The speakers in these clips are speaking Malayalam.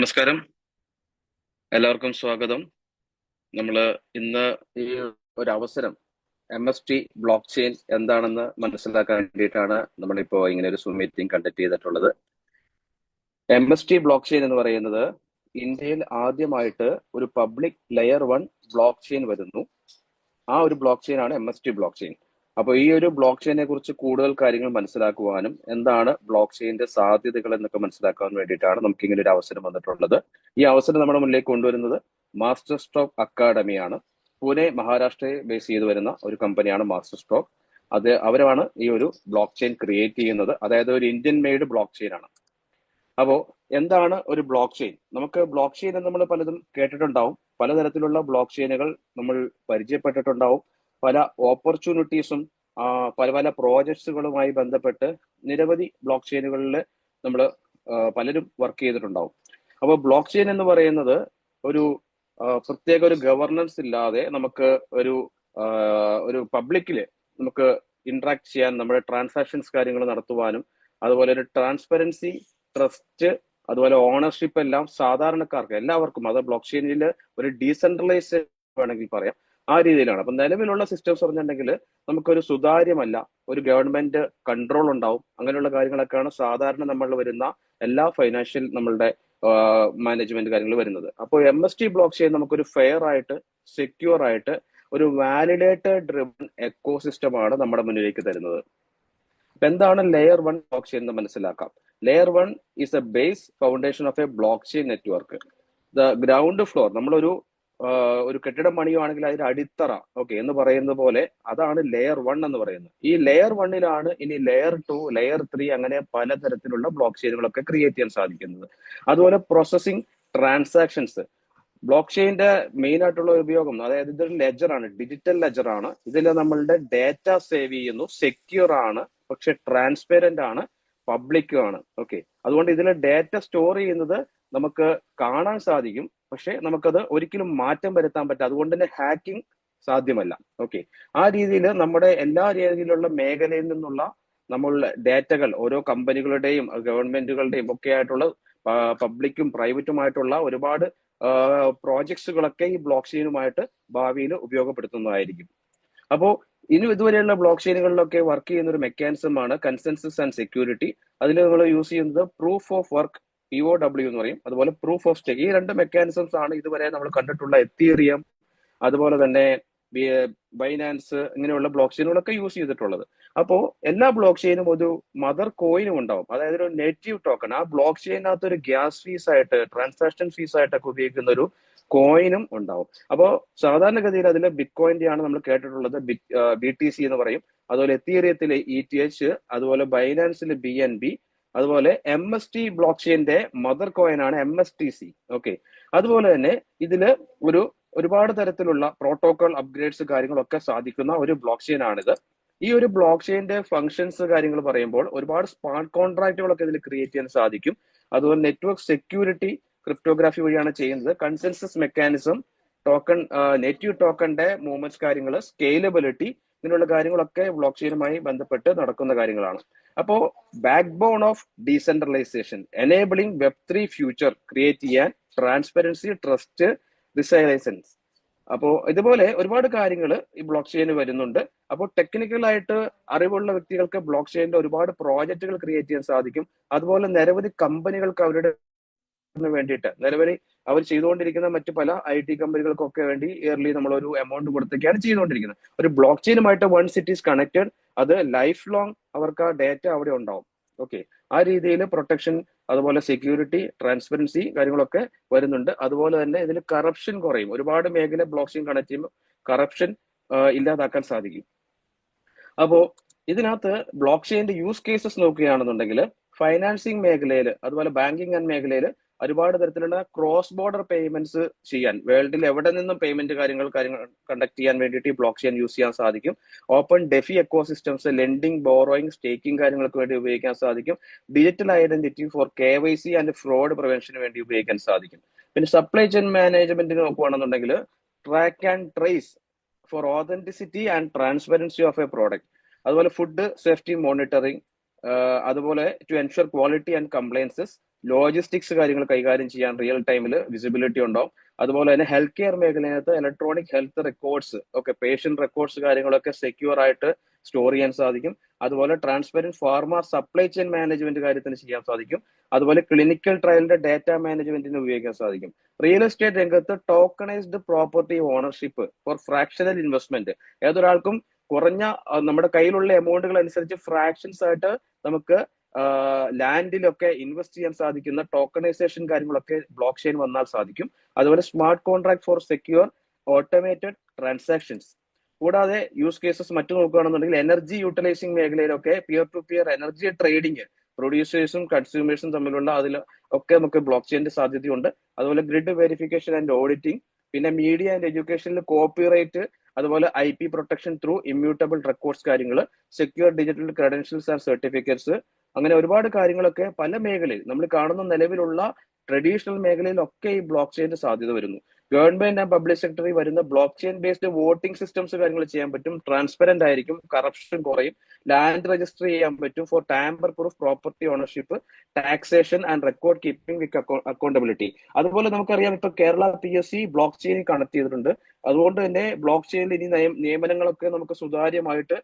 നമസ്കാരം, എല്ലാവർക്കും സ്വാഗതം. നമ്മൾ ഇന്ന് ഈ ഒരു അവസരം MST ബ്ലോക്ക് ചെയിൻ എന്താണെന്ന് മനസ്സിലാക്കാൻ വേണ്ടിയിട്ടാണ് നമ്മളിപ്പോ ഇങ്ങനെ ഒരു സൂം മീറ്റിംഗ് കണ്ടക്ട് ചെയ്തിട്ടുള്ളത്. MST ബ്ലോക്ക് ചെയിൻ എന്ന് പറയുന്നത് ഇന്ത്യയിൽ ആദ്യമായിട്ട് ഒരു പബ്ലിക് ലെയർ 1 ബ്ലോക്ക് ചെയിൻ വരുന്നു. ആ ഒരു ബ്ലോക്ക് ചെയിൻ ആണ് MST ബ്ലോക്ക് ചെയിൻ. അപ്പോൾ ഈ ഒരു ബ്ലോക്ക് ചെയിനെ കുറിച്ച് കൂടുതൽ കാര്യങ്ങൾ മനസ്സിലാക്കുവാനും എന്താണ് ബ്ലോക്ക് ചെയിന്റെ സാധ്യതകൾ എന്നൊക്കെ മനസ്സിലാക്കാൻ വേണ്ടിയിട്ടാണ് നമുക്ക് ഇങ്ങനെ ഒരു അവസരം വന്നിട്ടുള്ളത്. ഈ അവസരം നമ്മുടെ മുന്നിലേക്ക് കൊണ്ടുവരുന്നത് മാസ്റ്റർ സ്ട്രോക്ക് അക്കാഡമിയാണ്. പൂനെ, മഹാരാഷ്ട്രയെ ബേസ് ചെയ്ത് വരുന്ന ഒരു കമ്പനിയാണ് മാസ്റ്റർ സ്ട്രോക്ക്. അവരാണ് ഈ ഒരു ബ്ലോക്ക് ചെയിൻ ക്രിയേറ്റ് ചെയ്യുന്നത്. അതായത് ഒരു ഇന്ത്യൻ മെയ്ഡ് ബ്ലോക്ക് ചെയിൻ ആണ്. അപ്പോ എന്താണ് ഒരു ബ്ലോക്ക് ചെയിൻ? നമുക്ക് ബ്ലോക്ക് ചെയിൻ എന്ന് നമ്മൾ പലതും കേട്ടിട്ടുണ്ടാവും. പലതരത്തിലുള്ള ബ്ലോക്ക് ചെയിനുകൾ നമ്മൾ പരിചയപ്പെട്ടിട്ടുണ്ടാവും. പല ഓപ്പർച്യൂണിറ്റീസും പല പല പ്രോജക്ട്സുകളുമായി ബന്ധപ്പെട്ട് നിരവധി ബ്ലോക്ക് ചെയിനുകളിൽ നമ്മൾ പലരും വർക്ക് ചെയ്തിട്ടുണ്ടാവും. അപ്പോൾ ബ്ലോക്ക് ചെയിൻ എന്ന് പറയുന്നത് ഒരു പ്രത്യേക ഒരു ഗവർണൻസ് ഇല്ലാതെ നമുക്ക് ഒരു പബ്ലിക്കില് നമുക്ക് ഇന്ററാക്ട് ചെയ്യാൻ, നമ്മുടെ ട്രാൻസാക്ഷൻസ് കാര്യങ്ങൾ നടത്തുവാനും, അതുപോലെ ഒരു ട്രാൻസ്പെറൻസി, ട്രസ്റ്റ്, അതുപോലെ ഓണർഷിപ്പ് എല്ലാം സാധാരണക്കാർക്ക് എല്ലാവർക്കും, അത് ബ്ലോക്ക് ചെയിനിൽ ഒരു ഡീസെൻട്രലൈസ് വേണമെങ്കിൽ പറയാം, ആ രീതിയിലാണ്. അപ്പൊ നിലവിലുള്ള സിസ്റ്റംസ് പറഞ്ഞിട്ടുണ്ടെങ്കിൽ നമുക്കൊരു സുതാര്യമല്ല, ഒരു ഗവൺമെന്റ് കൺട്രോൾ ഉണ്ടാവും. അങ്ങനെയുള്ള കാര്യങ്ങളൊക്കെയാണ് സാധാരണ നമ്മൾ വരുന്ന എല്ലാ ഫൈനാൻഷ്യൽ നമ്മളുടെ മാനേജ്മെന്റ് കാര്യങ്ങൾ വരുന്നത്. അപ്പോൾ MST ബ്ലോക്ക് ചെയിൻ നമുക്കൊരു ഫെയർ ആയിട്ട്, സെക്യൂർ ആയിട്ട്, ഒരു വാലിഡേറ്റഡ് ഡ്രിവൺ എക്കോ സിസ്റ്റം ആണ് നമ്മുടെ മുന്നിലേക്ക് തരുന്നത്. അപ്പൊ എന്താണ് ലെയർ 1 ബ്ലോക്ക് ചെയിൻ എന്ന് മനസ്സിലാക്കാം. Layer 1 is A base foundation of A block chain network. The ground floor, നമ്മളൊരു ഒരു കെട്ടിടം പണിയുവാണെങ്കിൽ അതിന്റെ അടിത്തറ എന്ന് പറയുന്നത് പോലെ അതാണ് ലെയർ 1 എന്ന് പറയുന്നത്. ഈ ലെയർ 1 ഇനി ലെയർ 2, ലെയർ 3 അങ്ങനെ പലതരത്തിലുള്ള ബ്ലോക്ക് ചെയിനുകളൊക്കെ ക്രിയേറ്റ് ചെയ്യാൻ സാധിക്കുന്നത്. അതുപോലെ പ്രോസസിങ് ട്രാൻസാക്ഷൻസ്, ബ്ലോക്ക് ചെയിന്റെ മെയിൻ ആയിട്ടുള്ള ഉപയോഗം, അതായത് ഇതൊരു ലെജർ ആണ്, ഡിജിറ്റൽ ലെജർ ആണ്. ഇതിൽ നമ്മളുടെ ഡാറ്റ സേവ് ചെയ്യുന്നു, സെക്യൂർ ആണ്, പക്ഷെ ട്രാൻസ്പെറന്റ് ആണ്, പബ്ലിക്കും ആണ്. അതുകൊണ്ട് ഇതിൽ ഡാറ്റ സ്റ്റോർ ചെയ്യുന്നത് നമുക്ക് കാണാൻ സാധിക്കും, പക്ഷെ നമുക്കത് ഒരിക്കലും മാറ്റം വരുത്താൻ പറ്റില്ല. അതുകൊണ്ട് തന്നെ ഹാക്കിംഗ് സാധ്യമല്ല. ആ രീതിയിൽ നമ്മുടെ എല്ലാ രീതിയിലുള്ള മേഖലയിൽ നിന്നുള്ള നമ്മളുടെ ഡാറ്റകൾ, ഓരോ കമ്പനികളുടെയും ഗവൺമെന്റുകളുടെയും ഒക്കെ ആയിട്ടുള്ള പബ്ലിക്കും പ്രൈവറ്റുമായിട്ടുള്ള ഒരുപാട് പ്രോജക്ട്സുകളൊക്കെ ഈ ബ്ലോക്ക് ചെയിനുമായിട്ട് ഭാവിയിൽ ഉപയോഗപ്പെടുത്തുന്നതായിരിക്കും. അപ്പോൾ ഇനി ഇതുവരെയുള്ള ബ്ലോക്ക് ചെയിനുകളിലൊക്കെ വർക്ക് ചെയ്യുന്ന ഒരു മെക്കാനിസം ആണ് കൺസെൻസസ് ആൻഡ് സെക്യൂരിറ്റി. അതിൽ നമ്മൾ യൂസ് ചെയ്യുന്നത് പ്രൂഫ് ഓഫ് വർക്ക്, POW എന്ന് പറയും, അതുപോലെ പ്രൂഫ് ഓഫ് സ്റ്റേക്ക്. ഈ രണ്ട് മെക്കാനിസംസ് ആണ് ഇതുവരെ നമ്മൾ കണ്ടിട്ടുള്ള എത്തീറിയം, അതുപോലെ തന്നെ ബൈനാൻസ്, ഇങ്ങനെയുള്ള ബ്ലോക്ക് ചെയിനുകളൊക്കെ യൂസ് ചെയ്തിട്ടുള്ളത്. അപ്പോൾ എല്ലാ ബ്ലോക്ക് ചെയിനും ഒരു മദർ കോയിനും ഉണ്ടാവും, അതായത് ഒരു നേറ്റീവ് ടോക്കൺ. ആ ബ്ലോക്ക് ചെയിനകത്ത് ഒരു ഗ്യാസ് ഫീസ് ആയിട്ട്, ട്രാൻസാക്ഷൻ ഫീസ് ആയിട്ടൊക്കെ ഉപയോഗിക്കുന്ന ഒരു കോയിനും ഉണ്ടാവും. അപ്പോൾ സാധാരണഗതിയിൽ അതിൽ ബിറ്റ് കോയിന്റെ ആണ് നമ്മൾ കേട്ടിട്ടുള്ളത്, BTC എന്ന് പറയും. അതുപോലെ എത്തീറിയത്തിലെ ETH, അതുപോലെ ബൈനാൻസിലെ BNB, അതുപോലെ MST ബ്ലോക്ക് ചെയിന്റെ മദർ കോയിൻ ആണ് MSTC. അതുപോലെ തന്നെ ഇതില് ഒരുപാട് തരത്തിലുള്ള പ്രോട്ടോകോൾ അപ്ഗ്രേഡ്സ് കാര്യങ്ങളൊക്കെ സാധിക്കുന്ന ഒരു ബ്ലോക്ക് ചെയിൻ ആണിത്. ഈ ഒരു ബ്ലോക്ക് ചെയിന്റെ ഫംഗ്ഷൻസ് കാര്യങ്ങൾ പറയുമ്പോൾ ഒരുപാട് സ്മാർട്ട് കോൺട്രാക്റ്റുകളൊക്കെ ഇതിൽ ക്രിയേറ്റ് ചെയ്യാൻ സാധിക്കും. അതുപോലെ നെറ്റ്വർക്ക് സെക്യൂരിറ്റി ക്രിപ്റ്റോഗ്രാഫി വഴിയാണ് ചെയ്യുന്നത്. കൺസെൻസസ് മെക്കാനിസം, ടോക്കൺ, നെറ്റീവ് ടോക്കണിന്റെ മൂവ്മെന്റ്സ് കാര്യങ്ങൾ, സ്കെയിലബിലിറ്റി, ഇങ്ങനെയുള്ള കാര്യങ്ങളൊക്കെ ബ്ലോക്ക് ചെയിനുമായി ബന്ധപ്പെട്ട് നടക്കുന്ന കാര്യങ്ങളാണ്. അപ്പോ backbone of decentralisation, enabling Web3 future create ചെയ്യാൻ, ട്രാൻസ്പെറൻസി, ട്രസ്റ്റ്, റിസൈലൻസ്. അപ്പോൾ ഇതുപോലെ ഒരുപാട് കാര്യങ്ങൾ ഈ ബ്ലോക്ക് ചെയിൻ വരുന്നുണ്ട്. അപ്പോൾ ടെക്നിക്കൽ ആയിട്ട് അറിവുള്ള വ്യക്തികൾക്ക് ബ്ലോക്ക് ചെയിനിന്റെ ഒരുപാട് പ്രോജക്റ്റുകൾ ക്രിയേറ്റ് ചെയ്യാൻ സാധിക്കും. അതുപോലെ നിരവധി കമ്പനികൾക്ക് അവരുടെ വേണ്ടിയിട്ട് നിലവിൽ അവർ ചെയ്തുകൊണ്ടിരിക്കുന്ന മറ്റു പല IT കമ്പനികൾക്കൊക്കെ വേണ്ടി ഇയർലി നമ്മൾ ഒരു എമൗണ്ട് കൊടുത്തൊക്കെയാണ് ചെയ്തുകൊണ്ടിരിക്കുന്നത്. ഒരു ബ്ലോക്ക് ചെയിനുമായിട്ട് വൺസ് ഇറ്റ് ഈസ് കണക്റ്റഡ്, അത് ലൈഫ് ലോങ് അവർക്ക് ആ ഡേറ്റ അവിടെ ഉണ്ടാവും. ആ രീതിയിൽ പ്രൊട്ടക്ഷൻ, അതുപോലെ സെക്യൂരിറ്റി, ട്രാൻസ്പെറൻസി കാര്യങ്ങളൊക്കെ വരുന്നുണ്ട്. അതുപോലെ തന്നെ ഇതിൽ കറപ്ഷൻ കുറയും. ഒരുപാട് മേഖല ബ്ലോക്ക് ചെയിൻ കണക്ട് ചെയ്യുമ്പോൾ കറപ്ഷൻ ഇല്ലാതാക്കാൻ സാധിക്കും. അപ്പോ ഇതിനകത്ത് ബ്ലോക്ക് ചെയിന്റെ യൂസ് കേസസ് നോക്കുകയാണെന്നുണ്ടെങ്കിൽ ഫൈനാൻസിങ് മേഖലയിൽ, അതുപോലെ ബാങ്കിങ് ആൻഡ് മേഖലയിൽ ഒരുപാട് തരത്തിലുള്ള ക്രോസ് ബോർഡർ പേയ്മെന്റ്സ് ചെയ്യാൻ, വേൾഡിൽ എവിടെ നിന്നും പേയ്മെന്റ് കാര്യങ്ങൾ കണ്ടക്ട് ചെയ്യാൻ വേണ്ടിയിട്ട് ഈ ബ്ലോക്ക് ചെയിൻ യൂസ് ചെയ്യാൻ സാധിക്കും. Open DeFi ecosystems, lending, borrowing, staking കാര്യങ്ങൾക്ക് വേണ്ടി ഉപയോഗിക്കാൻ സാധിക്കും. Digital identity for KYC and fraud പ്രിവെൻഷന് വേണ്ടി ഉപയോഗിക്കാൻ സാധിക്കും. പിന്നെ സപ്ലൈ ചെയിൻ മാനേജ്മെന്റിന് നോക്കുകയാണെന്നുണ്ടെങ്കിൽ track and trace for authenticity and transparency of a product. അതുപോലെ ഫുഡ് സേഫ്റ്റി മോണിറ്ററിംഗ്, അതുപോലെ to ensure quality and compliances, logistics കാര്യങ്ങൾ കൈകാര്യം ചെയ്യാൻ റിയൽ ടൈമിൽ വിസിബിലിറ്റി ഉണ്ടാവും. അതുപോലെ തന്നെ ഹെൽത്ത് കെയർ മേഖലയിനകത്ത് ഇലക്ട്രോണിക് ഹെൽത്ത് റെക്കോർഡ്സ് ഒക്കെ, പേഷ്യന്റ് റെക്കോർഡ്സ് കാര്യങ്ങളൊക്കെ സെക്യൂർ ആയിട്ട് സ്റ്റോർ ചെയ്യാൻ സാധിക്കും. അതുപോലെ transparent pharma supply chain management കാര്യത്തിന് ചെയ്യാൻ സാധിക്കും. അതുപോലെ ക്ലിനിക്കൽ ട്രയലിന്റെ ഡാറ്റ മാനേജ്മെന്റിന് ഉപയോഗിക്കാൻ സാധിക്കും. റിയൽ എസ്റ്റേറ്റ് രംഗത്ത് tokenized property ownership for fractional investment, ഏതൊരാൾക്കും കുറഞ്ഞ നമ്മുടെ കയ്യിലുള്ള എമൗണ്ടുകൾ അനുസരിച്ച് ഫ്രാക്ഷൻസ് ആയിട്ട് നമുക്ക് ലാൻഡിലൊക്കെ ഇൻവെസ്റ്റ് ചെയ്യാൻ സാധിക്കുന്ന ടോക്കണൈസേഷൻ കാര്യങ്ങളൊക്കെ ബ്ലോക്ക് ചെയിൻ വന്നാൽ സാധിക്കും. അതുപോലെ smart contract for secure automated transactions. കൂടാതെ യൂസ് കേസസ് മറ്റു നോക്കുകയാണെന്നുണ്ടെങ്കിൽ എനർജി യൂട്ടിലൈസിംഗ് മേഖലയിലൊക്കെ peer to peer energy trading, പ്രൊഡ്യൂസേഴ്സും കൺസ്യൂമേഴ്സും തമ്മിലുള്ള അതിൽ ഒക്കെ നമുക്ക് ബ്ലോക്ക് ചെയിന്റെ സാധ്യതയുണ്ട്. അതുപോലെ ഗ്രിഡ് വെരിഫിക്കേഷൻ ആൻഡ് ഓഡിറ്റിംഗ്, പിന്നെ മീഡിയ ആൻഡ് എഡ്യൂക്കേഷനിൽ കോപ്പിറൈറ്റ്, അതുപോലെ IP protection through immutable records കാര്യങ്ങൾ, secure digital credentials and certificates, അങ്ങനെ ഒരുപാട് കാര്യങ്ങളൊക്കെ പല മേഖലയിൽ നമ്മൾ കാണുന്ന നിലവിലുള്ള ട്രഡീഷണൽ മേഖലയിലൊക്കെ ഈ ബ്ലോക്ക് ചെയിന്റെ സാധ്യത വരുന്നു. ഗവൺമെന്റ് ആൻഡ് പബ്ലിക് സെക്ടറിൽ വരുന്ന block chain based voting systems കാര്യങ്ങൾ ചെയ്യാൻ പറ്റും. ട്രാൻസ്പെറന്റ് ആയിരിക്കും, കറപ്ഷൻ കുറയും, ലാൻഡ് രജിസ്റ്റർ ചെയ്യാൻ പറ്റും for tamper proof property ownership, taxation and record keeping with accountability. അതുപോലെ നമുക്കറിയാം ഇപ്പൊ Kerala PSC blockchain connect ചെയ്തിട്ടുണ്ട്. അതുകൊണ്ട് തന്നെ ബ്ലോക്ക് ചെയിനിൽ ഇനി നിയമനങ്ങളൊക്കെ നമുക്ക് സുതാര്യമായിട്ട്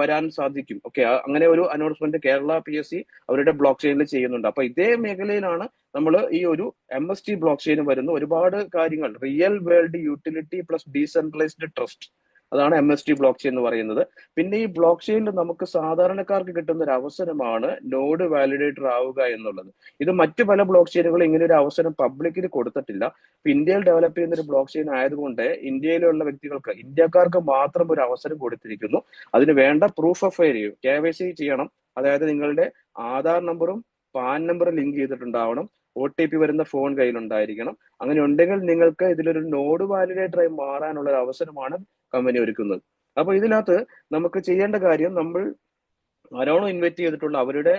വരാൻ സാധിക്കും. ഓക്കെ, അങ്ങനെ ഒരു അനൗൺസ്മെന്റ് കേരള PSC അവരുടെ ബ്ലോക്ക് ചെയിനിൽ ചെയ്യുന്നുണ്ട്. അപ്പൊ ഇതേ മേഖലയിലാണ് നമ്മൾ ഈ ഒരു MST ബ്ലോക്ക് ചെയിൻ വരുന്ന ഒരുപാട് കാര്യങ്ങൾ, real world utility plus decentralised trust, അതാണ് MST ബ്ലോക്ക് ചെയിൻ എന്ന് പറയുന്നത്. പിന്നെ ഈ ബ്ലോക്ക് ചെയിനിൽ നമുക്ക് സാധാരണക്കാർക്ക് കിട്ടുന്ന ഒരു അവസരമാണ് നോഡ് വാലിഡേറ്റർ ആവുക എന്നുള്ളത്. ഇത് മറ്റു പല ബ്ലോക്ക് ചെയിനുകളും ഇങ്ങനെ ഒരു അവസരം പബ്ലിക്കിന് കൊടുത്തിട്ടില്ല. ഇപ്പൊ ഇന്ത്യയിൽ ഡെവലപ്പ് ചെയ്യുന്ന ഒരു ബ്ലോക്ക് ചെയിൻ ആയതുകൊണ്ട് ഇന്ത്യയിലുള്ള വ്യക്തികൾക്ക്, ഇന്ത്യക്കാർക്ക് മാത്രം ഒരു അവസരം കൊടുത്തിരിക്കുന്നു. അതിന് വേണ്ട പ്രൂഫ് ഓഫ് KYC ചെയ്യണം. അതായത് നിങ്ങളുടെ ആധാർ നമ്പറും പാൻ നമ്പറും ലിങ്ക് ചെയ്തിട്ടുണ്ടാവണം, OTP വരുന്ന ഫോൺ കയ്യിലുണ്ടായിരിക്കണം. അങ്ങനെ ഉണ്ടെങ്കിൽ നിങ്ങൾക്ക് ഇതിലൊരു നോഡ് വാലിഡേറ്ററായി മാറാനുള്ള ഒരു അവസരമാണ് കമ്പനി ഒരുക്കുന്നത്. അപ്പൊ ഇതിനകത്ത് നമുക്ക് ചെയ്യേണ്ട കാര്യം, നമ്മൾ ആരാണോ ഇൻവൈറ്റ് ചെയ്തിട്ടുള്ള അവരുടെ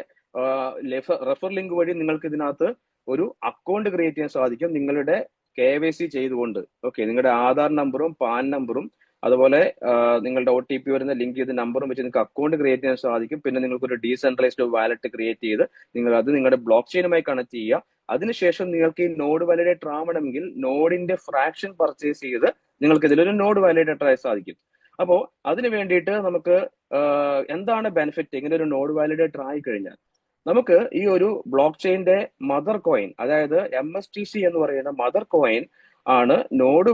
റെഫർ ലിങ്ക് വഴി നിങ്ങൾക്ക് ഇതിനകത്ത് ഒരു അക്കൗണ്ട് ക്രിയേറ്റ് ചെയ്യാൻ സാധിക്കും, നിങ്ങളുടെ KYC ചെയ്തുകൊണ്ട്. ഓക്കെ, നിങ്ങളുടെ ആധാർ നമ്പറും പാൻ നമ്പറും അതുപോലെ നിങ്ങളുടെ OTP വരുന്ന ലിങ്ക് ചെയ്ത നമ്പറും വെച്ച് നിങ്ങൾക്ക് അക്കൗണ്ട് ക്രിയേറ്റ് ചെയ്യാൻ സാധിക്കും. പിന്നെ നിങ്ങൾക്ക് ഒരു ഡീസെൻട്രലൈസ്ഡ് വാലറ്റ് ക്രിയേറ്റ് ചെയ്ത് നിങ്ങൾ അത് നിങ്ങളുടെ ബ്ലോക്ക് ചെയിനുമായി കണക്ട് ചെയ്യുക. അതിനുശേഷം നിങ്ങൾക്ക് ഈ നോഡ് വാലിഡേറ്റർ ആവണമെങ്കിൽ നോഡിന്റെ ഫ്രാക്ഷൻ പർച്ചേസ് ചെയ്ത് നിങ്ങൾക്ക് ഇതിലൊരു നോഡ് വാലിഡേറ്റർ ആയി സാധിക്കും. അപ്പോ അതിന് വേണ്ടിയിട്ട് നമുക്ക് എന്താണ് ബെനിഫിറ്റ് ഇങ്ങനെ ഒരു നോഡ് വാലിഡേറ്റർ ആയി കഴിഞ്ഞാൽ? നമുക്ക് ഈ ഒരു ബ്ലോക്ക് ചെയിന്റെ മദർ കോയിൻ, അതായത് MSTC എന്ന് പറയുന്ന മദർ കോയിൻ ആണ് നോഡ്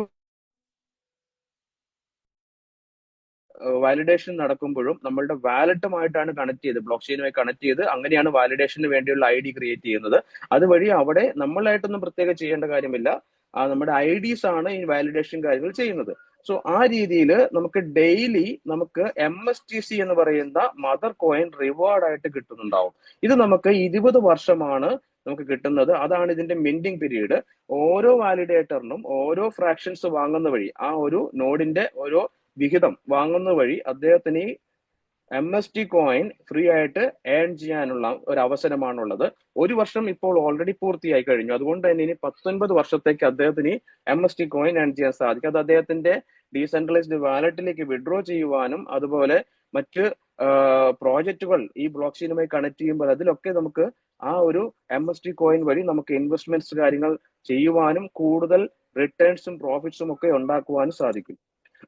വാലിഡേഷൻ നടക്കുമ്പോഴും നമ്മളുടെ വാലറ്റുമായിട്ടാണ് കണക്ട് ചെയ്ത്, ബ്ലോക്ക് ചെയിനുമായി കണക്ട് ചെയ്ത് അങ്ങനെയാണ് വാലിഡേഷന് വേണ്ടിയുള്ള ID ക്രിയേറ്റ് ചെയ്യുന്നത്. അതുവഴി അവിടെ നമ്മളായിട്ടൊന്നും പ്രത്യേകം ചെയ്യേണ്ട കാര്യമില്ല, നമ്മുടെ IDs ആണ് ഈ വാലിഡേഷൻ കാര്യങ്ങൾ ചെയ്യുന്നത്. സോ ആ രീതിയിൽ നമുക്ക് ഡെയിലി നമുക്ക് MSTC എന്ന് പറയുന്ന മദർ കോയിൻ റിവാർഡ് ആയിട്ട് കിട്ടുന്നുണ്ടാവും. ഇത് നമുക്ക് 20 വർഷമാണ് നമുക്ക് കിട്ടുന്നത്. അതാണ് ഇതിന്റെ മിന്റിംഗ് പീരീഡ്. ഓരോ വാലിഡേറ്ററിനും ഓരോ ഫ്രാക്ഷൻസ് വാങ്ങുന്ന വഴി, ആ ഒരു നോഡിന്റെ ഓരോ വിഹിതം വാങ്ങുന്ന വഴി അദ്ദേഹത്തിന് ഈ MST കോയിൻ ഫ്രീ ആയിട്ട് ഏൺ ചെയ്യാനുള്ള ഒരു അവസരമാണുള്ളത്. ഒരു വർഷം ഇപ്പോൾ ഓൾറെഡി പൂർത്തിയായി കഴിഞ്ഞു. അതുകൊണ്ട് തന്നെ ഇനി 19 വർഷത്തേക്ക് അദ്ദേഹത്തിന് MST കോയിൻ ഏൺ ചെയ്യാൻ സാധിക്കും. അത് അദ്ദേഹത്തിന്റെ ഡീസെൻട്രലൈസ്ഡ് വാലറ്റിലേക്ക് വിഡ്രോ ചെയ്യുവാനും അതുപോലെ മറ്റ് പ്രോജക്റ്റുകൾ ഈ ബ്ലോക്ക് ചെയിനുമായി കണക്ട് ചെയ്യുമ്പോൾ അതിലൊക്കെ നമുക്ക് ആ ഒരു MST കോയിൻ വഴി നമുക്ക് ഇൻവെസ്റ്റ്മെന്റ്സ് കാര്യങ്ങൾ ചെയ്യുവാനും കൂടുതൽ റിട്ടേൺസും പ്രോഫിറ്റ്സും ഒക്കെ ഉണ്ടാക്കുവാനും സാധിക്കും.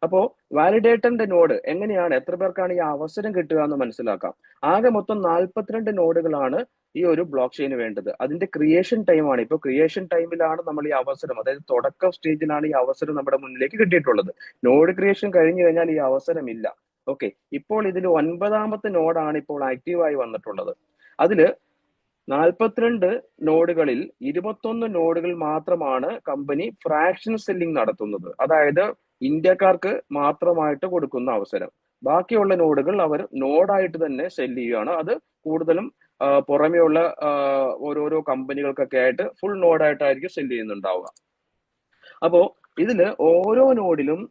അപ്പോ വാലിഡേറ്ററിന്റെ നോഡ് എങ്ങനെയാണ്, എത്ര പേർക്കാണ് ഈ അവസരം കിട്ടുക എന്ന് മനസ്സിലാക്കാം. ആകെ മൊത്തം 42 നോഡുകളാണ് ഈ ഒരു ബ്ലോക്ക് ചെയിന് വേണ്ടത്. അതിന്റെ ക്രിയേഷൻ ടൈമാണ്. ഇപ്പൊ ക്രിയേഷൻ ടൈമിലാണ് നമ്മൾ ഈ അവസരം, അതായത് തുടക്കം സ്റ്റേജിലാണ് ഈ അവസരം നമ്മുടെ മുന്നിലേക്ക് കിട്ടിയിട്ടുള്ളത്. നോഡ് ക്രിയേഷൻ കഴിഞ്ഞു കഴിഞ്ഞാൽ ഈ അവസരം ഇല്ല. ഓക്കെ, ഇപ്പോൾ ഇതിൽ 9ാമത്തെ നോഡാണ് ഇപ്പോൾ ആക്റ്റീവായി വന്നിട്ടുള്ളത്. അതില് 42 നോഡുകളിൽ 21 നോഡുകൾ മാത്രമാണ് കമ്പനി ഫ്രാക്ഷൻ സെല്ലിംഗ് നടത്തുന്നത്, അതായത് ഇന്ത്യക്കാർക്ക് മാത്രമായിട്ട് കൊടുക്കുന്ന അവസരം. ബാക്കിയുള്ള നോഡുകൾ അവർ നോഡായിട്ട് തന്നെ സെല് ചെയ്യുകയാണ്. അത് കൂടുതലും പുറമെയുള്ള ഓരോരോ കമ്പനികൾക്കൊക്കെ ആയിട്ട് ഫുൾ നോഡായിട്ടായിരിക്കും സെല് ചെയ്യുന്നുണ്ടാവുക. അപ്പോ ഇതില് ഓരോ നോഡിലും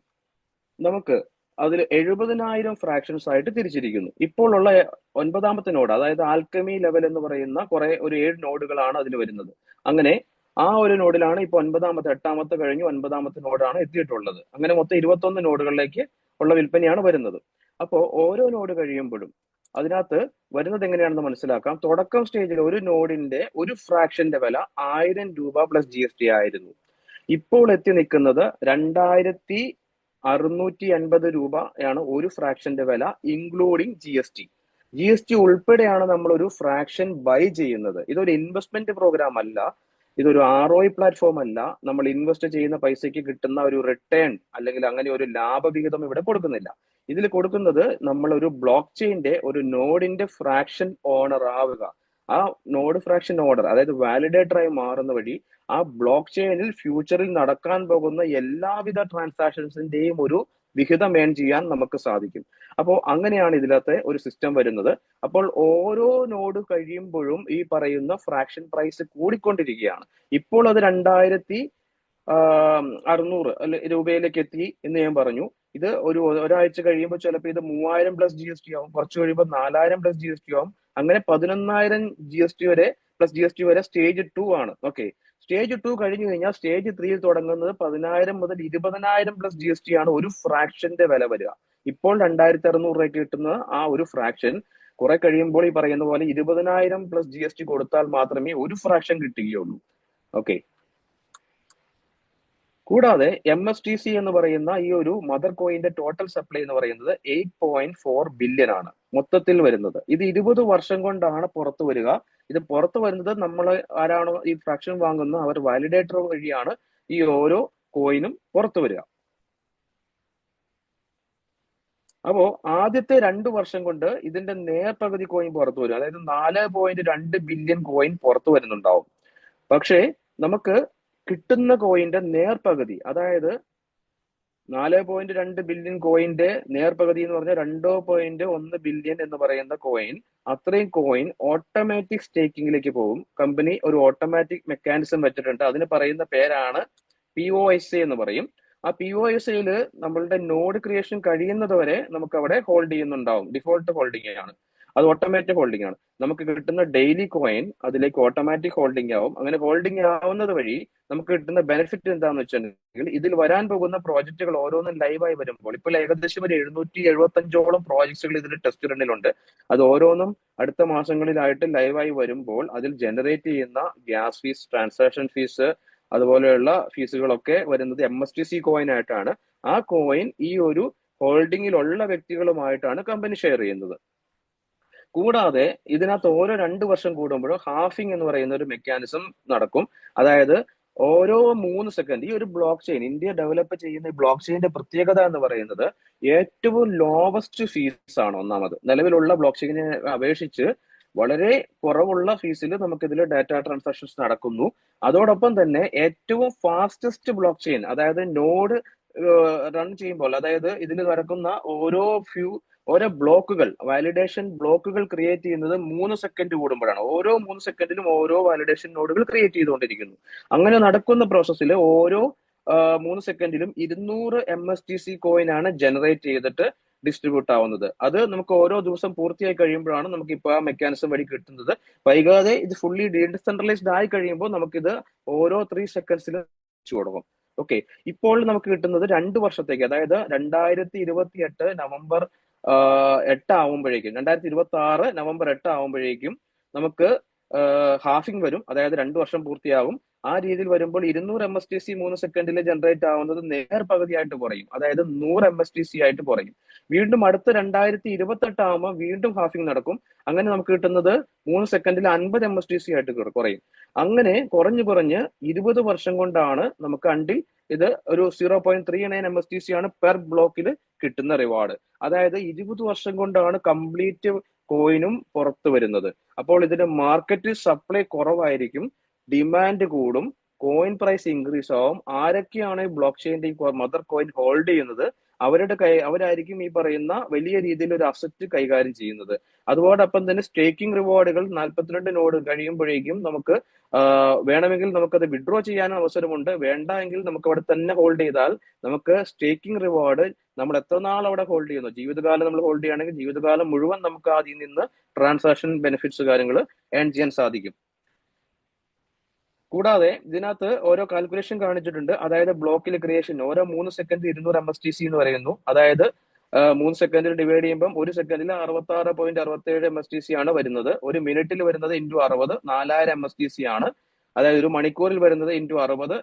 നമുക്ക് അതിൽ 70,000 ഫ്രാക്ഷൻസ് ആയിട്ട് തിരിച്ചിരിക്കുന്നു. ഇപ്പോൾ ഉള്ള 9ാമത്തെ നോഡ്, അതായത് ആൽക്കമി ലെവൽ എന്ന് പറയുന്ന ഒരു 7 നോഡുകളാണ് അതിൽ വരുന്നത്. അങ്ങനെ ആ ഒരു നോഡിലാണ് ഇപ്പൊ 9ാമത്തെ, 8ാമത്തെ കഴിഞ്ഞു 9ാമത്തെ നോഡാണ് എത്തിയിട്ടുള്ളത്. അങ്ങനെ മൊത്തം 21 നോഡുകളിലേക്ക് ഉള്ള വിൽപ്പനയാണ് വരുന്നത്. അപ്പോൾ ഓരോ നോഡ് കഴിയുമ്പോഴും അതിനകത്ത് വരുന്നത് എങ്ങനെയാണെന്ന് മനസ്സിലാക്കാം. തുടക്കം സ്റ്റേജിൽ ഒരു നോഡിന്റെ ഒരു ഫ്രാക്ഷന്റെ വില 1000 രൂപ പ്ലസ് GST ആയിരുന്നു. ഇപ്പോൾ എത്തി നിൽക്കുന്നത് 2650 രൂപയാണ് ഒരു ഫ്രാക്ഷന്റെ വില, ഇൻക്ലൂഡിങ് GST ഉൾപ്പെടെയാണ് നമ്മൾ ഒരു ഫ്രാക്ഷൻ ബൈ ചെയ്യുന്നത്. ഇതൊരു ഇൻവെസ്റ്റ്മെന്റ് പ്രോഗ്രാം അല്ല, ഇതൊരു ROI പ്ലാറ്റ്ഫോം അല്ല. നമ്മൾ ഇൻവെസ്റ്റ് ചെയ്യുന്ന പൈസയ്ക്ക് കിട്ടുന്ന ഒരു റിട്ടേൺ അല്ലെങ്കിൽ അങ്ങനെ ഒരു ലാഭവിഹിതം ഇവിടെ കൊടുക്കുന്നില്ല. ഇതിൽ കൊടുക്കുന്നത് നമ്മൾ ഒരു ബ്ലോക്ക് ചെയിന്റെ ഒരു നോഡിന്റെ ഫ്രാക്ഷൻ ഓണർ ആവുക. ആ നോഡ് ഫ്രാക്ഷൻ ഓർഡർ, അതായത് വാലിഡേറ്ററായി മാറുന്ന വഴി ആ ബ്ലോക്ക് ചെയിനിൽ ഫ്യൂച്ചറിൽ നടക്കാൻ പോകുന്ന എല്ലാവിധ ട്രാൻസാക്ഷൻസിന്റെയും ഒരു വിഹിതം ഏൺ ചെയ്യാൻ നമുക്ക് സാധിക്കും. അപ്പോൾ അങ്ങനെയാണ് ഇതിനകത്തെ ഒരു സിസ്റ്റം വരുന്നത്. അപ്പോൾ ഓരോ നോഡ് കഴിയുമ്പോഴും ഈ പറയുന്ന ഫ്രാക്ഷൻ പ്രൈസ് കൂടിക്കൊണ്ടിരിക്കുകയാണ്. ഇപ്പോൾ അത് 2600 രൂപയിലേക്ക് എത്തി എന്ന് ഞാൻ പറഞ്ഞു. ഇത് ഒരാഴ്ച കഴിയുമ്പോൾ ചിലപ്പോൾ ഇത് 3000 പ്ലസ് GST ആവും, കുറച്ച് കഴിയുമ്പോൾ 4000 പ്ലസ് GST ആവും, അങ്ങനെ 11,000 പ്ലസ് GST വരെ സ്റ്റേജ് 2 ആണ്. ഓക്കെ, സ്റ്റേജ് 2 കഴിഞ്ഞു കഴിഞ്ഞാൽ സ്റ്റേജ് 3 തുടങ്ങുന്നത് 10,000 മുതൽ 20,000 പ്ലസ് GST ആണ് ഒരു ഫ്രാക്ഷന്റെ വില വരിക. ഇപ്പോൾ 2600 രൂപയ്ക്ക് കിട്ടുന്ന ആ ഒരു ഫ്രാക്ഷൻ കുറെ കഴിയുമ്പോൾ ഈ പറയുന്ന പോലെ 20,000 പ്ലസ് GST കൊടുത്താൽ മാത്രമേ ഒരു ഫ്രാക്ഷൻ കിട്ടുകയുള്ളൂ. ഓക്കെ, കൂടാതെ MSTC എന്ന് പറയുന്ന ഈ ഒരു മദർ കോയിന്റെ ടോട്ടൽ സപ്ലൈ എന്ന് പറയുന്നത് 8.4 ബില്യൺ ആണ് മൊത്തത്തിൽ വരുന്നത്. ഇത് 20 വർഷം കൊണ്ടാണ് പുറത്തു വരിക. ഇത് പുറത്തു വരുന്നത് നമ്മൾ ആരാണോ ഈ ഫ്രാക്ഷൻ വാങ്ങുന്ന അവർ വാലിഡേറ്റർ വഴിയാണ് ഈ ഓരോ കോയിനും പുറത്തു വരിക. അപ്പോ ആദ്യത്തെ 2 വർഷം കൊണ്ട് ഇതിന്റെ നേർപകുതി കോയിൻ പുറത്തു വരും, അതായത് 4.2 ബില്യൺ കോയിൻ പുറത്തു വരുന്നുണ്ടാവും. പക്ഷേ നമുക്ക് കിട്ടുന്ന കോയിന്റെ നേർപകുതി, അതായത് 4.2 ബില്യൺ കോയിന്റെ നേർപകുതി എന്ന് പറഞ്ഞാൽ 2.1 ബില്യൺ എന്ന് പറയുന്ന കോയിൻ, അത്രയും കോയിൻ ഓട്ടോമാറ്റിക് സ്റ്റേക്കിങ്ങിലേക്ക് പോകും. കമ്പനി ഒരു ഓട്ടോമാറ്റിക് മെക്കാനിസം വെച്ചിട്ടുണ്ട്, അതിന് പറയുന്ന പേരാണ് POSA എന്ന് പറയും. ആ POSAയിൽ നമ്മളുടെ നോഡ് ക്രിയേഷൻ കഴിയുന്നത് വരെ നമുക്ക് അവിടെ ഹോൾഡ് ചെയ്യുന്നുണ്ടാവും. ഡിഫോൾട്ട് ഹോൾഡിംഗ് ആണ്, അത് ഓട്ടോമാറ്റിക് ഹോൾഡിംഗ് ആണ്. നമുക്ക് കിട്ടുന്ന ഡെയിലി കോയിൻ അതിലേക്ക് ഓട്ടോമാറ്റിക് ഹോൾഡിംഗ് ആവും. അങ്ങനെ ഹോൾഡിംഗ് ആവുന്നത് വഴി നമുക്ക് കിട്ടുന്ന ബെനിഫിറ്റ് എന്താണെന്ന് വെച്ചിട്ടുണ്ടെങ്കിൽ, ഇതിൽ വരാൻ പോകുന്ന പ്രോജക്റ്റുകൾ ഓരോന്നും ലൈവായി വരുമ്പോൾ, ഇപ്പോൾ ഏകദേശം ഒരു 775ഓളം പ്രോജക്ട്സുകൾ ഇതിൽ ടെസ്റ്റ് റണ്ണിലുണ്ട്. അത് ഓരോന്നും അടുത്ത മാസങ്ങളിലായിട്ട് ലൈവായി വരുമ്പോൾ അതിൽ ജനറേറ്റ് ചെയ്യുന്ന ഗ്യാസ് ഫീസ്, ട്രാൻസാക്ഷൻ ഫീസ്, അതുപോലെയുള്ള ഫീസുകളൊക്കെ വരുന്നത് MSTC കോയിൻ ആയിട്ടാണ്. ആ കോയിൻ ഈ ഒരു ഹോൾഡിങ്ങിലുള്ള വ്യക്തികളുമായിട്ടാണ് കമ്പനി ഷെയർ ചെയ്യുന്നത്. കൂടാതെ ഇതിനകത്ത് ഓരോ 2 വർഷം കൂടുമ്പോഴും ഹാഫിംഗ് എന്ന് പറയുന്ന ഒരു മെക്കാനിസം നടക്കും. അതായത് ഓരോ 3 സെക്കൻഡ് ഈ ഒരു ബ്ലോക്ക് ചെയിൻ, ഇന്ത്യ ഡെവലപ്പ് ചെയ്യുന്ന ഈ ബ്ലോക്ക് ചെയിന്റെ പ്രത്യേകത എന്ന് പറയുന്നത് ഏറ്റവും ലോവസ്റ്റ് ഫീസ് ആണ്. ഒന്നാമത്, നിലവിലുള്ള ബ്ലോക്ക് ചെയിനെ അപേക്ഷിച്ച് വളരെ കുറവുള്ള ഫീസിൽ നമുക്ക് ഇതിൽ ഡാറ്റ ട്രാൻസാക്ഷൻസ് നടക്കുന്നു. അതോടൊപ്പം തന്നെ ഏറ്റവും ഫാസ്റ്റസ്റ്റ് ബ്ലോക്ക് ചെയിൻ, അതായത് നോഡ് റൺ ചെയ്യുമ്പോൾ, അതായത് ഇതിൽ നടക്കുന്ന ഓരോ ബ്ലോക്കുകൾ, വാലിഡേഷൻ ബ്ലോക്കുകൾ ക്രിയേറ്റ് ചെയ്യുന്നത് 3 സെക്കൻഡ് കൂടുമ്പോഴാണ്. ഓരോ 3 സെക്കൻഡിലും ഓരോ വാലിഡേഷൻ നോഡുകൾ ക്രിയേറ്റ് ചെയ്തുകൊണ്ടിരിക്കുന്നു. അങ്ങനെ നടക്കുന്ന പ്രോസസ്സിൽ ഓരോ 3 സെക്കൻഡിലും 200 MSTC കോയിൻ ആണ് ജനറേറ്റ് ചെയ്തിട്ട് ഡിസ്ട്രിബ്യൂട്ട് ആവുന്നത്. അത് നമുക്ക് ഓരോ ദിവസം പൂർത്തിയായി കഴിയുമ്പോഴാണ് നമുക്ക് ഇപ്പോൾ ആ മെക്കാനിസം വഴി കിട്ടുന്നത്. വൈകാതെ ഇത് ഫുള്ളി ഡീസെൻട്രലൈസ്ഡ് ആയി കഴിയുമ്പോൾ നമുക്കിത് ഓരോ 3 സെക്കൻഡ്സിൽ കൊടുക്കും. ഓക്കെ, ഇപ്പോൾ നമുക്ക് കിട്ടുന്നത് 2 വർഷത്തേക്ക്, അതായത് 2028 നവംബർ 8 ആവുമ്പോഴേക്കും, 2026 നവംബർ 8 ആവുമ്പോഴേക്കും നമുക്ക് ഹാഫിംഗ് വരും, അതായത് 2 വർഷം പൂർത്തിയാവും. ആ രീതിയിൽ വരുമ്പോൾ 200 MSTC 3 സെക്കൻഡിൽ ജനറേറ്റ് ആവുന്നത് നേർപകുതിയായിട്ട് കുറയും, അതായത് 100 MSTC ആയിട്ട് കുറയും. വീണ്ടും അടുത്ത 2028 ആവുമ്പോൾ വീണ്ടും ഹാഫിംഗ് നടക്കും. അങ്ങനെ നമുക്ക് കിട്ടുന്നത് 3 സെക്കൻഡിൽ 50 MSTC ആയിട്ട് കുറയും. അങ്ങനെ കുറഞ്ഞ് 20 വർഷം കൊണ്ടാണ് നമുക്ക് അണ്ടിൽ ഇത് ഒരു 0.39 MSTC ആണ് പെർ ബ്ലോക്കിൽ കിട്ടുന്ന റിവാർഡ്. അതായത് 20 വർഷം കൊണ്ടാണ് കംപ്ലീറ്റ് കോയിനും പുറത്തു വരുന്നത്. അപ്പോൾ ഇതിന്റെ മാർക്കറ്റ് സപ്ലൈ കുറവായിരിക്കും, ഡിമാൻഡ് കൂടും, കോയിൻ പ്രൈസ് ഇൻക്രീസ് ആവും. ആരൊക്കെയാണ് ഈ ബ്ലോക്ക് ചെയിന്റെ മദർ കോയിൻ ഹോൾഡ് ചെയ്യുന്നത് അവരായിരിക്കും ഈ പറയുന്ന വലിയ രീതിയിൽ ഒരു അസറ്റ് കൈകാര്യം ചെയ്യുന്നത്. അതോടൊപ്പം തന്നെ സ്റ്റേക്കിംഗ് റിവാർഡുകൾ 42 നോഡ് കഴിയുമ്പോഴേക്കും നമുക്ക് വേണമെങ്കിൽ നമുക്കത് വിഡ്രോ ചെയ്യാനും അവസരമുണ്ട്. വേണ്ട എങ്കിൽ നമുക്ക് അവിടെ തന്നെ ഹോൾഡ് ചെയ്താൽ നമുക്ക് സ്റ്റേക്കിംഗ് റിവാർഡ് നമ്മൾ എത്ര നാൾ അവിടെ ഹോൾഡ് ചെയ്യുന്നു, ജീവിതകാലം നമ്മൾ ഹോൾഡ് ചെയ്യുകയാണെങ്കിൽ ജീവിതകാലം മുഴുവൻ നമുക്ക് അതിൽ നിന്ന് ട്രാൻസാക്ഷൻ ബെനിഫിറ്റ്സ് കാര്യങ്ങൾ ഏൺ ചെയ്യാൻ സാധിക്കും. കൂടാതെ ഇതിനകത്ത് ഓരോ കാൽക്കുലേഷൻ കാണിച്ചിട്ടുണ്ട്. അതായത് ബ്ലോക്കിൽ ക്രിയേഷൻ ഓരോ 3 സെക്കൻഡ് 200 MSTC എന്ന് പറയുന്നു. അതായത് 3 സെക്കൻഡിൽ ഡിവൈഡ് ചെയ്യുമ്പോൾ 1 സെക്കൻഡിൽ 66.67 MSTC ആണ് വരുന്നത്. ഒരു മിനിറ്റിൽ വരുന്നത് ഇൻറ്റു 60 4000 MSTC ആണ്. അതായത് ഒരു മണിക്കൂറിൽ വരുന്നത് ഇൻറ്റു 60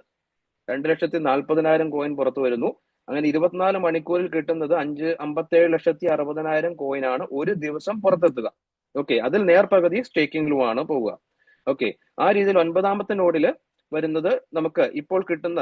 2,40,000 കോയിൻ പുറത്തു വരുന്നു. അങ്ങനെ 24 മണിക്കൂറിൽ കിട്ടുന്നത് 57,60,000 കോയിൻ ആണ് ഒരു ദിവസം പുറത്തെത്തുക. ഓക്കെ, അതിൽ നേർപകുതി സ്റ്റേക്കിംഗിലും ആണ് പോവുക. ഓക്കെ, ആ രീതിയിൽ 9ാമത്തെ നോഡിൽ വരുന്നത് നമുക്ക് ഇപ്പോൾ കിട്ടുന്ന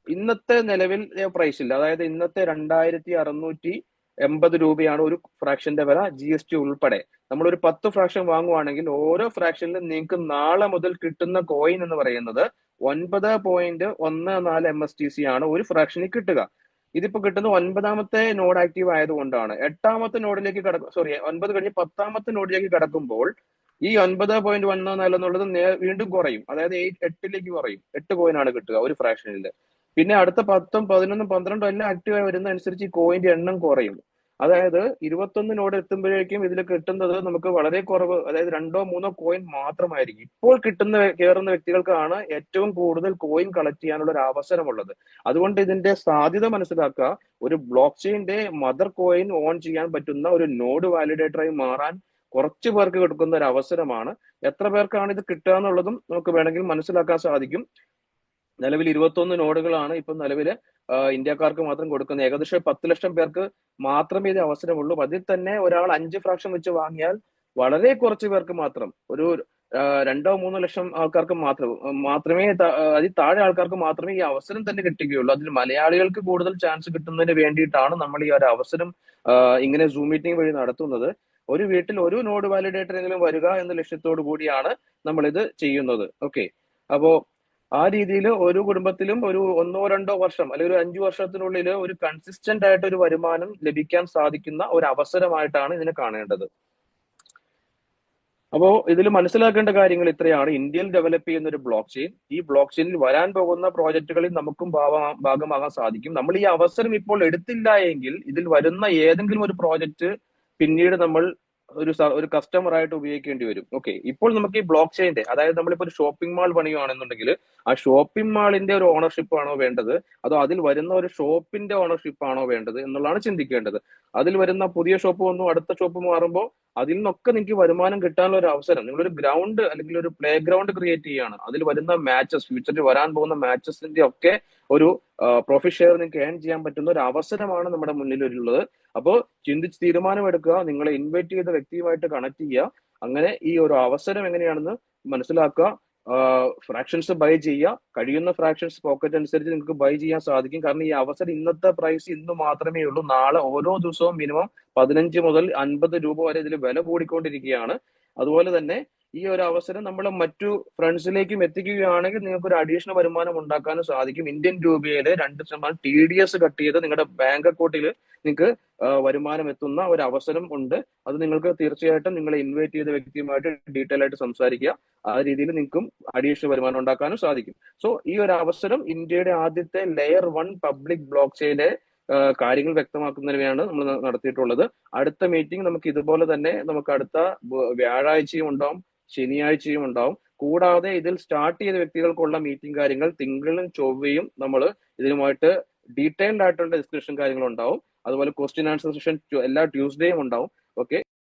ഇന്നത്തെ നിലവിൽ പ്രൈസിൽ, അതായത് ഇന്നത്തെ 2,680 രൂപയാണ് ഒരു ഫ്രാക്ഷന്റെ വില, GST ഉൾപ്പെടെ. നമ്മളൊരു 10 ഫ്രാക്ഷൻ വാങ്ങുവാണെങ്കിൽ ഓരോ ഫ്രാക്ഷനിലും നിങ്ങൾക്ക് നാളെ മുതൽ കിട്ടുന്ന കോയിൻ എന്ന് പറയുന്നത് 9.14 MSTC ആണ് ഒരു ഫ്രാക്ഷനിൽ കിട്ടുക. ഇതിപ്പോ കിട്ടുന്ന 9ാമത്തെ നോഡ് ആക്റ്റീവ് ആയതുകൊണ്ടാണ്. 8ാമത്തെ നോഡിലേക്ക് 9 കഴിഞ്ഞ് 10ാമത്തെ നോഡിലേക്ക് കടക്കുമ്പോൾ ഈ 9.14 എന്നുള്ളത് വീണ്ടും കുറയും. അതായത് 8ലേക്ക് കുറയും. 8 കോയിൻ ആണ് കിട്ടുക ഒരു ഫ്രാക്ഷനിൽ. പിന്നെ അടുത്ത 10ഉം 11ഉം 12ഉം എല്ലാം ആക്റ്റീവായി വരുന്ന അനുസരിച്ച് ഈ കോയിന്റെ എണ്ണം കുറയും. അതായത് 21 നോഡ് എത്തുമ്പോഴേക്കും ഇതിൽ കിട്ടുന്നത് നമുക്ക് വളരെ കുറവ്, അതായത് 2-3 കോയിൻ മാത്രമായിരിക്കും. ഇപ്പോൾ കയറുന്ന വ്യക്തികൾക്കാണ് ഏറ്റവും കൂടുതൽ കോയിൻ കളക്ട് ചെയ്യാനുള്ള ഒരു അവസരമുള്ളത്. അതുകൊണ്ട് ഇതിന്റെ സാധ്യത മനസ്സിലാക്കുക. ഒരു ബ്ലോക്ക് ചെയിന്റെ മദർ കോയിൻ ഓൺ ചെയ്യാൻ പറ്റുന്ന ഒരു നോഡ് വാലിഡേറ്ററായി മാറാൻ കുറച്ചു പേർക്ക് കൊടുക്കുന്ന ഒരു അവസരമാണ്. എത്ര പേർക്കാണ് ഇത് കിട്ടുക എന്നുള്ളതും നമുക്ക് വേണമെങ്കിൽ മനസ്സിലാക്കാൻ സാധിക്കും. നിലവിൽ 21 നോഡുകളാണ് ഇപ്പം നിലവില് ഇന്ത്യക്കാർക്ക് മാത്രം കൊടുക്കുന്നത്. ഏകദേശം 10 ലക്ഷം പേർക്ക് മാത്രമേ ഇത് അവസരമുള്ളൂ. അതിൽ തന്നെ ഒരാൾ 5 ഫ്രാക്ഷൻ വെച്ച് വാങ്ങിയാൽ വളരെ കുറച്ച് പേർക്ക് മാത്രം, ഒരു 2-3 ലക്ഷം ആൾക്കാർക്ക് മാത്രമേ അതിൽ താഴെ ആൾക്കാർക്ക് മാത്രമേ ഈ അവസരം തന്നെ കിട്ടുകയുള്ളൂ. അതിൽ മലയാളികൾക്ക് കൂടുതൽ ചാൻസ് കിട്ടുന്നതിന് വേണ്ടിയിട്ടാണ് നമ്മൾ ഈ ഒരു അവസരം ഇങ്ങനെ സൂം മീറ്റിംഗ് വഴി നടത്തുന്നത്. ഒരു വീട്ടിൽ ഒരു നോഡ് വാലിഡേറ്റർ എങ്കിലും വരിക എന്ന ലക്ഷ്യത്തോടു കൂടിയാണ് നമ്മൾ ഇത് ചെയ്യുന്നത്. ഓക്കെ, അപ്പോ ആ രീതിയിൽ ഒരു കുടുംബത്തിലും ഒരു 1-2 വർഷം അല്ലെങ്കിൽ ഒരു 5 വർഷത്തിനുള്ളിൽ ഒരു കൺസിസ്റ്റന്റ് ആയിട്ട് ഒരു വരുമാനം ലഭിക്കാൻ സാധിക്കുന്ന ഒരു അവസരമായിട്ടാണ് ഇതിനെ കാണേണ്ടത്. അപ്പോ ഇതിൽ മനസ്സിലാക്കേണ്ട കാര്യങ്ങൾ ഇത്രയാണ്. ഇന്ത്യയിൽ ഡെവലപ്പ് ചെയ്യുന്ന ഒരു ബ്ലോക്ക് ചെയിൻ, ഈ ബ്ലോക്ക് ചെയിനിൽ വരാൻ പോകുന്ന പ്രോജക്റ്റുകളിൽ നമുക്കും ഭാഗമാകാൻ സാധിക്കും. നമ്മൾ ഈ അവസരം ഇപ്പോൾ എടുത്തില്ല എങ്കിൽ ഇതിൽ വരുന്ന ഏതെങ്കിലും ഒരു പ്രോജക്റ്റ് പിന്നീട് നമ്മൾ ഒരു കസ്റ്റമർ ആയിട്ട് ഉപയോഗിക്കേണ്ടി വരും. ഓക്കെ, ഇപ്പോൾ നമുക്ക് ഈ ബ്ലോക്ക് ചെയിന്റെ, അതായത് നമ്മളിപ്പോൾ ഒരു ഷോപ്പിംഗ് മാൾ പണിയുകയാണെന്നുണ്ടെങ്കിൽ ആ ഷോപ്പിംഗ് മാളിന്റെ ഒരു ഓണർഷിപ്പ് ആണോ വേണ്ടത്, അതോ അതിൽ വരുന്ന ഒരു ഷോപ്പിന്റെ ഓണർഷിപ്പ് ആണോ വേണ്ടത് എന്നുള്ളതാണ് ചിന്തിക്കേണ്ടത്. അതിൽ വരുന്ന പുതിയ ഷോപ്പ് വന്നു, അടുത്ത ഷോപ്പ് മാറുമ്പോൾ അതിൽ നിന്നൊക്കെ നിങ്ങൾക്ക് വരുമാനം കിട്ടാനുള്ള ഒരു അവസരം, നിങ്ങളൊരു ഗ്രൗണ്ട് അല്ലെങ്കിൽ ഒരു പ്ലേ ഗ്രൗണ്ട് ക്രിയേറ്റ് ചെയ്യുകയാണ്. അതിൽ വരുന്ന മാച്ചസ്, ഫ്യൂച്ചറിൽ വരാൻ പോകുന്ന മാച്ചസിന്റെ ഒക്കെ ഒരു പ്രോഫിറ്റ് ഷെയർ നിങ്ങൾക്ക് ഏൺ ചെയ്യാൻ പറ്റുന്ന ഒരു അവസരമാണ് നമ്മുടെ മുന്നിലുള്ളത്. അപ്പോൾ ചിന്തിച്ച് തീരുമാനമെടുക്കുക, നിങ്ങളെ ഇൻവൈറ്റ് ചെയ്ത വ്യക്തിയുമായിട്ട് കണക്ട് ചെയ്യുക. അങ്ങനെ ഈ ഒരു അവസരം എങ്ങനെയാണെന്ന് മനസ്സിലാക്കുക. ഫ്രാക്ഷൻസ് ബൈ ചെയ്യുക. കഴിയുന്ന ഫ്രാക്ഷൻസ് പോക്കറ്റ് അനുസരിച്ച് നിങ്ങൾക്ക് ബൈ ചെയ്യാൻ സാധിക്കും. കാരണം ഈ അവസരം ഇന്നത്തെ പ്രൈസ് ഇന്ന് മാത്രമേ ഉള്ളൂ. നാളെ ഓരോ ദിവസവും മിനിമം 15 മുതൽ 50 രൂപ വരെ ഇതിൽ വില കൂടിക്കൊണ്ടിരിക്കുകയാണ്. അതുപോലെ തന്നെ ഈ ഒരു അവസരം നമ്മൾ മറ്റു ഫ്രണ്ട്സിലേക്കും എത്തിക്കുകയാണെങ്കിൽ നിങ്ങൾക്ക് ഒരു അഡീഷണൽ വരുമാനം ഉണ്ടാക്കാനും സാധിക്കും. ഇന്ത്യൻ രൂപയിലെ 2% TDS കട്ട് ചെയ്ത് നിങ്ങളുടെ ബാങ്ക് അക്കൗണ്ടിൽ നിങ്ങൾക്ക് വരുമാനം എത്തുന്ന ഒരു അവസരം ഉണ്ട്. അത് നിങ്ങൾക്ക് തീർച്ചയായിട്ടും നിങ്ങളെ ഇൻവൈറ്റ് ചെയ്ത വ്യക്തിയുമായിട്ട് ഡീറ്റെയിൽ ആയിട്ട് സംസാരിക്കുക. ആ രീതിയിൽ നിങ്ങൾക്കും അഡീഷണൽ വരുമാനം ഉണ്ടാക്കാനും സാധിക്കും. സോ ഈ ഒരു അവസരം ഇന്ത്യയുടെ ആദ്യത്തെ ലെയർ 1 പബ്ലിക് ബ്ലോക്ക് ചെയിന്റെ കാര്യങ്ങൾ വ്യക്തമാക്കുന്നതിനാണ് നമ്മൾ നടത്തിയിട്ടുള്ളത്. അടുത്ത മീറ്റിംഗ് നമുക്ക് ഇതുപോലെ തന്നെ നമുക്ക് അടുത്ത വ്യാഴാഴ്ചയും ഉണ്ടാവും, ശനിയാഴ്ചയും ഉണ്ടാവും. കൂടാതെ ഇതിൽ സ്റ്റാർട്ട് ചെയ്ത വ്യക്തികൾക്കുള്ള മീറ്റിംഗ് കാര്യങ്ങൾ തിങ്കളും ചൊവ്വയും നമ്മൾ ഇതിനുമായിട്ട് ഡീറ്റെയിൽഡ് ആയിട്ടുള്ള ഡിസ്കഷൻ കാര്യങ്ങൾ ഉണ്ടാവും. അതുപോലെ ക്വസ്റ്റ്യൻ ആൻസർ സെഷൻ എല്ലാ ട്യൂസ്ഡേയും ഉണ്ടാവും. ഓക്കെ.